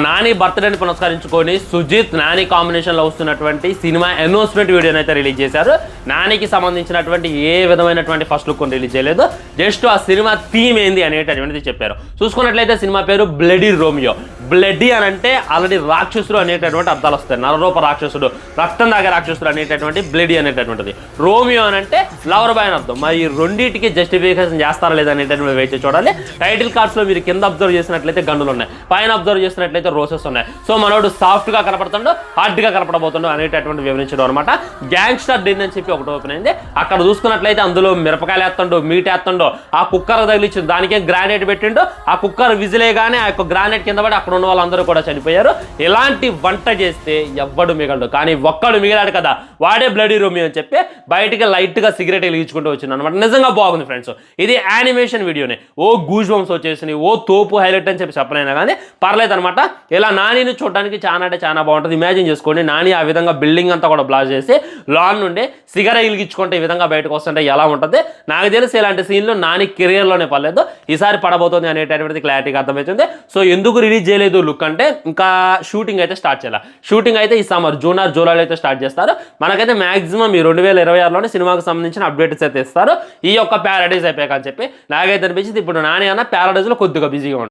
నాని బర్త్డేని పునస్కరించుకొని సుజిత్ నాని కాంబినేషన్లో వస్తున్నటువంటి cinema announcement వీడియోని అయితే రిలీజ్ చేశారు. నానికి సంబంధించినటువంటి ఏ విధమైనటువంటి ఫస్ట్ లుక్ రిలీజ్ చేయలేదు. జస్ట్ ఆ సినిమా థీమ్ ఏంది అనేటటువంటిది చెప్పారు. చూసుకున్నట్లయితే సినిమా పేరు బ్లడీ రోమియో. బ్లడీ అని అంటే ఆల్రెడీ రాక్షసుడు అనేటటువంటి అర్థాలు వస్తాయి. నరరూప రాక్షసుడు, రక్తం దాగే రాక్షసుడు అనేటటువంటి బ్లడీ అనేటటువంటిది. రోమియో అని అంటే లవర్ బాయ్ అని అర్థం. మరి ఈ రెండింటికి జస్టిఫికేషన్ చేస్తారా లేదా అనేటటువంటి వెయిట్ చూడాలి. టైటిల్ కార్డ్స్ లో మీరు కింద అబ్జర్వ్ చేసినట్లయితే గన్నులు ఉన్నాయి, పైన అబ్జర్వ్ చేసినట్లయితే రోసెస్ ఉన్నాయి. సో మనోడు సాఫ్ట్ గా కనపడుతుండో హార్డ్ గా కనపడబోతుండో అనేటటువంటి వివరించడం అనమాట. గ్యాంగ్స్టర్ డిన్ అని చెప్పి ఒకటి ఓపెన్ అయింది. అక్కడ చూసుకున్నట్లయితే అందులో మిరపకాయలు వేస్తుండో, మీట్ వేస్తుండో, ఆ కుక్కర్ తగిలిచ్చింది, దానికే గ్రానైట్ పెట్టిండో, ఆ కుక్కర్ విజిలేగానే ఆ యొక్క గ్రానైట్ కింద పడి అక్కడ ఉన్న వాళ్ళందరూ కూడా చనిపోయారు. ఇలాంటి వంట చేస్తే ఎవ్వడు మిగలడు, కానీ ఒక్కడు మిగిలాడు కదా, వాడే బ్లడీ రోమియో అని చెప్పి బయటికి లైట్ గా సిగరెట్ వెలిగించుకుంటూ వచ్చింది అనమాట. నిజంగా బాగుంది ఫ్రెండ్స్. ఇది యానిమేషన్ వీడియోనే. ఓ గూజ్ బంప్స్ వచ్చేసినాయి, ఓ తోపు హైలైట్ అని చెప్పి చెప్పనైనా కానీ పర్లేదు అనమాట. ఇలా నానిని చూడడానికి చాలా అంటే చాలా బాగుంటుంది. ఇమాజిన్ చేసుకోండి, నాని ఆ విధంగా బిల్డింగ్ అంతా కూడా బ్లాస్ట్ చేసి లాన్ నుండి సిగరెట్ వెలిగించుకుంటే ఈ విధంగా బయటకు వస్తుంటే ఎలా ఉంటుంది. నాకు తెలిసి ఇలాంటి సీన్లు నాని కెరియర్లోనే పర్లేదు, ఈసారి పడబోతుంది అనేటటువంటిది క్లారిటీగా అర్థమవుతుంది. సో ఎందుకు రిలీజ్ చేయలేదు లుక్ అంటే ఇంకా షూటింగ్ అయితే స్టార్ట్ చేయాలి. షూటింగ్ అయితే ఈ సమ్మర్ జూన్ ఆర్ జూలైలో అయితే స్టార్ట్ చేస్తారు. మనకైతే మాక్సిమం ఈ 2026లోనే సినిమాకి సంబంధించిన అప్డేట్స్ అయితే ఇస్తారు. ఈ యొక్క ప్యారడైజ్ అయిపోయాక అని చెప్పి నాకైతే అనిపించింది. ఇప్పుడు నాని అన్న ప్యారడైజ్లో కొద్దిగా బిజీగా ఉంటుంది.